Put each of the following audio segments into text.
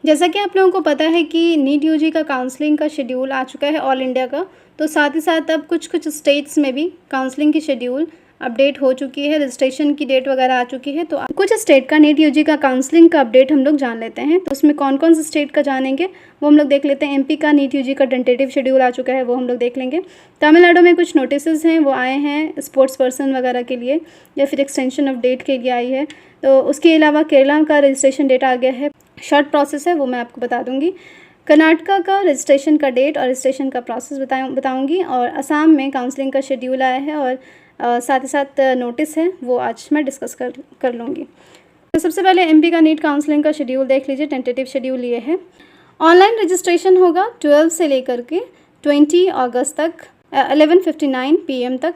जैसा कि आप लोगों को पता है कि नीट यूजी का काउंसलिंग का शेड्यूल आ चुका है ऑल इंडिया का, तो साथ ही साथ अब कुछ स्टेट्स में भी काउंसलिंग की शेड्यूल अपडेट हो चुकी है, रजिस्ट्रेशन की डेट वगैरह आ चुकी है। तो कुछ स्टेट का नीट यूजी का काउंसलिंग का अपडेट हम लोग जान लेते हैं। तो उसमें कौन कौन से स्टेट का जानेंगे वो हम लोग देख लेते हैं। एमपी का नीट यूजी का टेंटेटिव शेड्यूल आ चुका है, वो हम लोग देख लेंगे। तमिलनाडु में कुछ नोटिस हैं वो आए हैं स्पोर्ट्स पर्सन वगैरह के लिए या फिर एक्सटेंशन ऑफ डेट के लिए आई है। तो उसके अलावा केरला का रजिस्ट्रेशन डेट आ गया है, शॉर्ट प्रोसेस है, वो मैं आपको बता दूंगी। कर्नाटका का रजिस्ट्रेशन का डेट और रजिस्ट्रेशन का प्रोसेस बताऊंगी। और असम में काउंसलिंग का शेड्यूल आया है और साथ ही साथ नोटिस है, वो आज मैं डिस्कस कर लूँगी। तो सबसे पहले एमपी का नीट काउंसलिंग का शेड्यूल देख लीजिए। टेंटेटिव शेड्यूल ये है। ऑनलाइन रजिस्ट्रेशन होगा 12 से लेकर के 20 अगस्त तक 11:59 PM तक।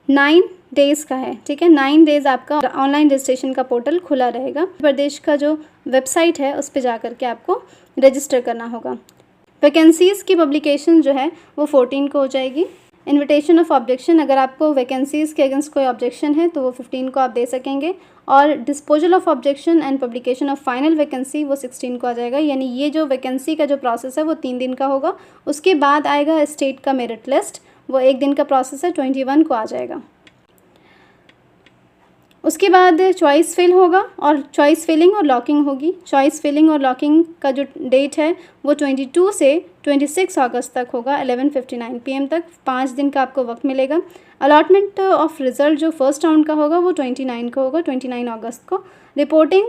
9 डेज़ का है, ठीक है। 9 डेज़ आपका ऑनलाइन रजिस्ट्रेशन का पोर्टल खुला रहेगा। प्रदेश का जो वेबसाइट है उस पर जा कर के आपको रजिस्टर करना होगा। वैकेंसीज़ की पब्लिकेशन जो है वो 14 को हो जाएगी। इन्विटेशन ऑफ ऑब्जेक्शन, अगर आपको वैकेंसीज़ के अगेंस्ट कोई ऑब्जेक्शन है तो वो 15 को आप दे सकेंगे। और disposal of objection and publication of final vacancy वो 16 को आ जाएगा। यानी ये जो वैकेंसी का जो प्रोसेस है वो 3 दिन का होगा। उसके बाद आएगा स्टेट का मेरिट लिस्ट, वो 1 दिन का प्रोसेस है, 21 को आ जाएगा। उसके बाद चॉइस फिल होगा और चॉइस फिलिंग और लॉकिंग होगी। चॉइस फिलिंग और लॉकिंग का जो डेट है वो 22 से 26 अगस्त तक होगा, 11:59 PM तक। 5 दिन का आपको वक्त मिलेगा। अलॉटमेंट ऑफ रिज़ल्ट जो फर्स्ट राउंड का होगा वो 29 को होगा, 29 अगस्त को। रिपोर्टिंग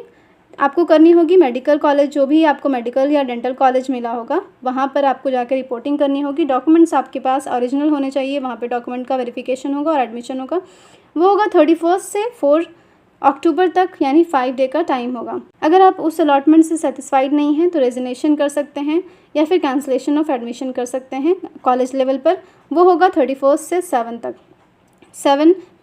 आपको करनी होगी मेडिकल कॉलेज, जो भी आपको मेडिकल या डेंटल कॉलेज मिला होगा वहाँ पर आपको जाकर रिपोर्टिंग करनी होगी। डॉक्यूमेंट्स आपके पास ओरिजिनल होने चाहिए, वहाँ पे डॉक्यूमेंट का वेरिफिकेशन होगा और एडमिशन होगा। वो होगा 31 से 4 अक्टूबर तक, यानी 5 डे का टाइम होगा। अगर आप उस अलॉटमेंट से सेटिस्फाइड नहीं हैं तो रेजिग्नेशन कर सकते हैं या फिर कैंसिलेशन ऑफ एडमिशन कर सकते हैं कॉलेज लेवल पर। वो होगा 31 से 7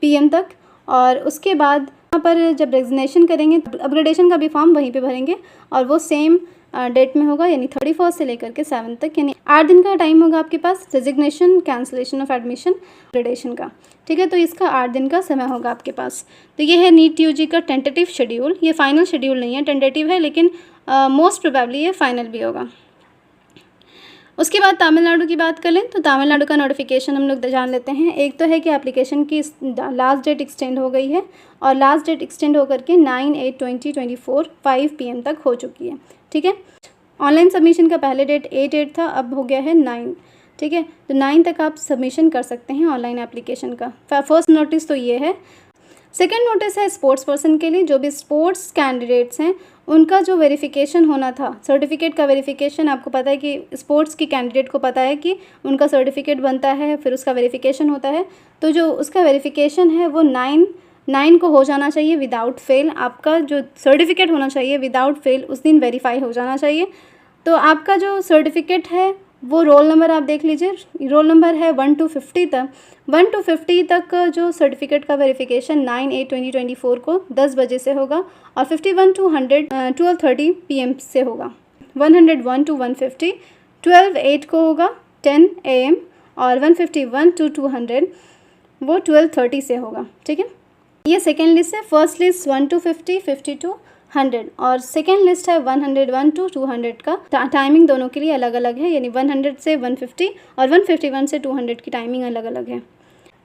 PM तक। और उसके बाद यहाँ पर जब रेजिग्नेशन करेंगे अपग्रेडेशन का भी फॉर्म वहीं पे भरेंगे और वो सेम डेट में होगा, यानी 31 से लेकर के 7 तक, यानी 8 दिन का टाइम होगा आपके पास resignation, cancellation of admission, upgradation का, ठीक है। तो इसका 8 दिन का समय होगा आपके पास। तो ये है नीट यूजी का टेंटेटिव शेड्यूल। ये फाइनल शेड्यूल नहीं है, टेंटेटिव है, लेकिन मोस्ट प्रोबेबली ये फाइनल भी होगा। उसके बाद तमिलनाडु की बात कर लें तो तमिलनाडु का नोटिफिकेशन हम लोग जान लेते हैं। एक तो है कि एप्लीकेशन की लास्ट डेट एक्सटेंड हो गई है और लास्ट डेट एक्सटेंड होकर के 9/8/2024 5 PM तक हो चुकी है, ठीक है। ऑनलाइन सबमिशन का पहले डेट 8 था, अब हो गया है 9, ठीक है। तो 9 तक आप सबमिशन कर सकते हैं ऑनलाइन एप्लीकेशन का। फर्स्ट नोटिस तो ये है। सेकेंड नोटिस है स्पोर्ट्स पर्सन के लिए। जो भी स्पोर्ट्स कैंडिडेट्स हैं उनका जो वेरिफिकेशन होना था, सर्टिफिकेट का वेरिफिकेशन, आपको पता है कि स्पोर्ट्स की कैंडिडेट को पता है कि उनका सर्टिफिकेट बनता है, फिर उसका वेरिफिकेशन होता है। तो जो उसका वेरिफिकेशन है वो 9 को हो जाना चाहिए विदाउट फेल। आपका जो सर्टिफिकेट होना चाहिए विदाउट फेल उस दिन वेरीफाई हो जाना चाहिए। तो आपका जो सर्टिफिकेट है वो रोल नंबर आप देख लीजिए, रोल नंबर है 1 to 50 तक। 1 to 50 तक जो सर्टिफिकेट का वेरिफिकेशन 9/8/2024 को 10 बजे से होगा और 51 to 100 12:30 PM से होगा। 101 to 150 12/8 को होगा 10 AM और 151 to 200 वो 12:30 से होगा, ठीक है। ये सेकेंड लिस्ट है। फर्स्ट लिस्ट 1 to 50, 50 to 100 और सेकेंड लिस्ट है 101 to 200 का। टाइमिंग दोनों के लिए अलग अलग है, यानी 100 से 150 और 151 से 200 की टाइमिंग अलग अलग है।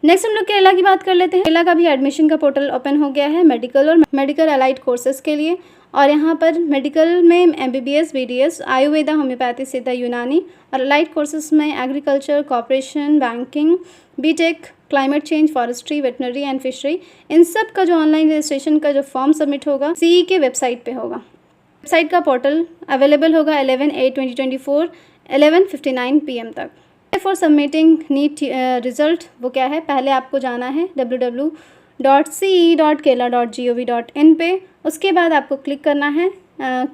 नेक्स्ट हम लोग केरला की बात कर लेते हैं। केरला का भी एडमिशन का पोर्टल ओपन हो गया है मेडिकल और मेडिकल अलाइड कोर्सेज के लिए। और यहाँ पर मेडिकल में MBBS, BDS, Ayurveda, homeopathy, Siddha, Unani और अलाइड कोर्सेज में agriculture, corporation, banking, BTech, climate change, forestry, veterinary and fishery, इन सब का जो ऑनलाइन रजिस्ट्रेशन का जो फॉर्म सबमिट होगा CE के वेबसाइट पे होगा। वेबसाइट का पोर्टल अवेलेबल होगा 11/8/2024 11:59 PM तक। फॉर सबमिटिंग नीट रिजल्ट वो क्या है, पहले आपको जाना है www.ce.kerala.gov.in पे। उसके बाद आपको क्लिक करना है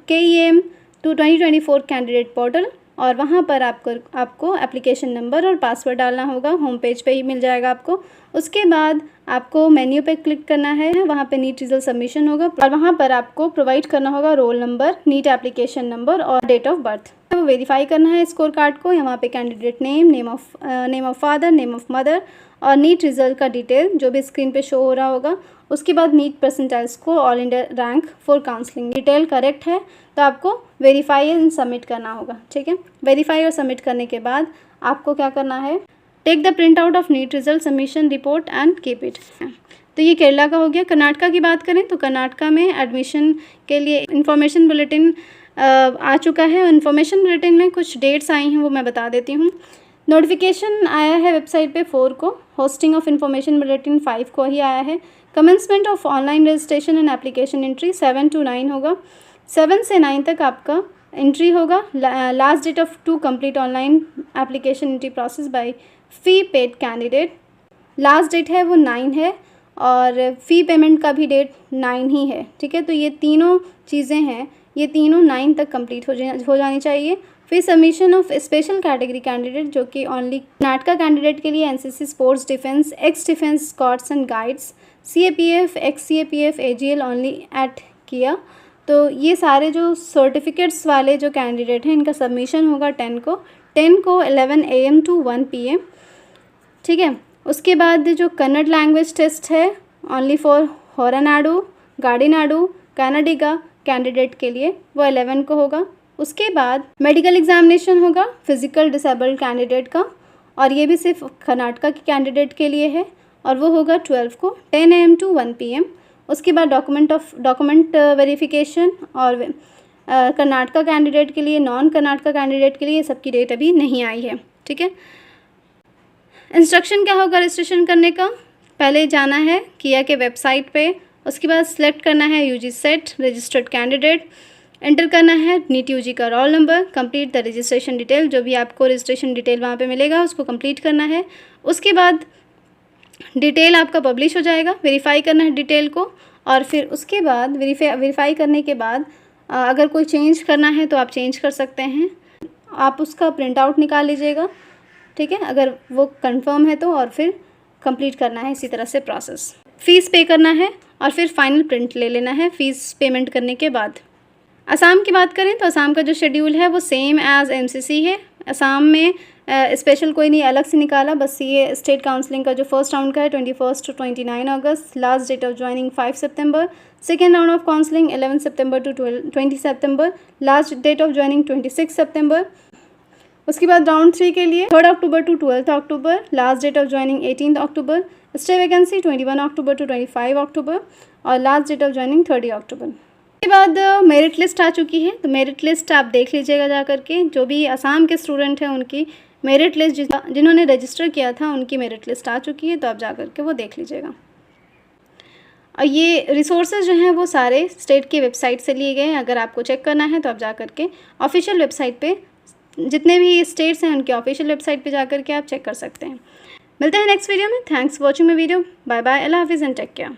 KEM 2024 कैंडिडेट पोर्टल और वहाँ पर आपको एप्लीकेशन नंबर और पासवर्ड डालना होगा। होम पेज पे ही मिल जाएगा आपको। उसके बाद आपको मेन्यू पे क्लिक करना है, वहाँ पे नीट रिजल्ट सबमिशन होगा और वहाँ पर आपको प्रोवाइड करना होगा roll number, NEET application number और डेट ऑफ बर्थ। तो वेरीफाई करना है स्कोर कार्ड को। यहाँ पे candidate name, name of father, name of mother और नीट रिजल्ट का डिटेल जो भी स्क्रीन पे शो हो रहा होगा उसके बाद NEET percentile score, all India rank for counselling. Detail correct है तो आपको वेरीफाई एंड सबमिट करना होगा, ठीक है। वेरीफाई और सबमिट करने के बाद आपको क्या करना है, take the print out of NEET result submission report and keep it. तो ये केरला का हो गया। कर्नाटका की बात करें तो कर्नाटका में एडमिशन के लिए इन्फॉर्मेशन बुलेटिन आ चुका है। इन्फॉर्मेशन बुलेटिन में कुछ डेट्स आई हैं वो मैं बता देती हूँ। नोटिफिकेशन आया है वेबसाइट पे 4 को, होस्टिंग ऑफ इन्फॉर्मेशन बुलेटिन 5 को ही आया है। Commencement of online registration and application entry 7 to 9 होगा। 7 से 9 तक आपका एंट्री होगा। Last date of to complete online application entry process by fee paid candidate, last date है वो 9 है और फ़ी पेमेंट का भी डेट 9 ही है, ठीक है। तो ये तीनों चीज़ें हैं, ये तीनों 9 तक कंप्लीट हो जानी चाहिए। फिर submission of special category candidate जो कि ओनली कर्नाटका कैंडिडेट के लिए NCC, sports, defence, ex defence scouts and guides, CAPF, ex CAPF, AGL only at किया। तो ये सारे जो सर्टिफिकेट्स वाले जो कैंडिडेट हैं इनका सबमिशन होगा 10 को 11 AM to 1 PM, ठीक है। उसके बाद जो कन्नड़ लैंग्वेज टेस्ट है ओनली फॉर होरानाडु, गाड़ीनाडु, कनाडिगा कैंडिडेट के लिए वो 11 को होगा। उसके बाद मेडिकल एग्जामिनेशन होगा फिजिकल डिसेबल्ड कैंडिडेट का, और ये भी सिर्फ कर्नाटका के कैंडिडेट के लिए है, और वो होगा 12 को 10 AM to 1 PM। उसके बाद डॉक्यूमेंट वेरिफिकेशन और कर्नाटका कैंडिडेट के लिए, नॉन कर्नाटका कैंडिडेट के लिए सबकी डेट अभी नहीं आई है, ठीक है। इंस्ट्रक्शन क्या होगा रजिस्ट्रेशन करने का, पहले जाना है किया के वेबसाइट पे, उसके बाद सिलेक्ट करना है UG CET registered candidate, enter करना है नीट यूजी का roll number, complete the registration detail, जो भी आपको रजिस्ट्रेशन डिटेल वहाँ पे मिलेगा उसको कंप्लीट करना है। उसके बाद डिटेल आपका पब्लिश हो जाएगा, वेरीफाई करना है डिटेल को, और फिर उसके बाद वेरीफाई करने के बाद अगर कोई चेंज करना है तो आप चेंज कर सकते हैं। आप उसका प्रिंट आउट निकाल लीजिएगा, ठीक है, अगर वो कंफर्म है तो, और फिर कंप्लीट करना है इसी तरह से प्रोसेस। फ़ीस पे करना है और फिर फाइनल प्रिंट ले लेना है फ़ीस पेमेंट करने के बाद। असम की बात करें तो असम का जो शेड्यूल है वो सेम एज़ एमसीसी है। असम में स्पेशल कोई नहीं अलग से निकाला, बस ये स्टेट काउंसलिंग का जो फर्स्ट राउंड का है 21 to 29 अगस्त, लास्ट डेट ऑफ ज्वाइनिंग 5 सितंबर, सेकेंड राउंड ऑफ काउंसलिंग 11 सितंबर to 20 सितंबर, लास्ट डेट ऑफ ज्वाइनिंग 26 सितंबर। उसके बाद राउंड 3 के लिए 3 अक्टूबर to 12 अक्टूबर, लास्ट डेट ऑफ ज्वाइनिंग 18 अक्टूबर, स्टे वैकेंसी 21 अक्टूबर to 25 अक्टूबर, और लास्ट डेट ऑफ ज्वाइनिंग 30 अक्टूबर। उसके बाद मेरिट लिस्ट आ चुकी है, तो मेरिट लिस्ट आप देख लीजिएगा जा करके, जो भी असम के स्टूडेंट हैं उनकी मेरिट लिस्ट, जिन्होंने रजिस्टर किया था उनकी मेरिट लिस्ट आ चुकी है, तो आप जा करके वो देख लीजिएगा। और ये रिसोर्सेज जो हैं वो सारे स्टेट की वेबसाइट से लिए गए हैं, अगर आपको चेक करना है तो आप जा करके ऑफिशियल वेबसाइट पे, जितने भी स्टेट्स हैं उनके ऑफिशियल वेबसाइट पे जा करके आप चेक कर सकते हैं। मिलते हैं नेक्स्ट वीडियो में। Thanks for watching my video. Bye bye, Allah हाफिज़ एंड टेक केयर।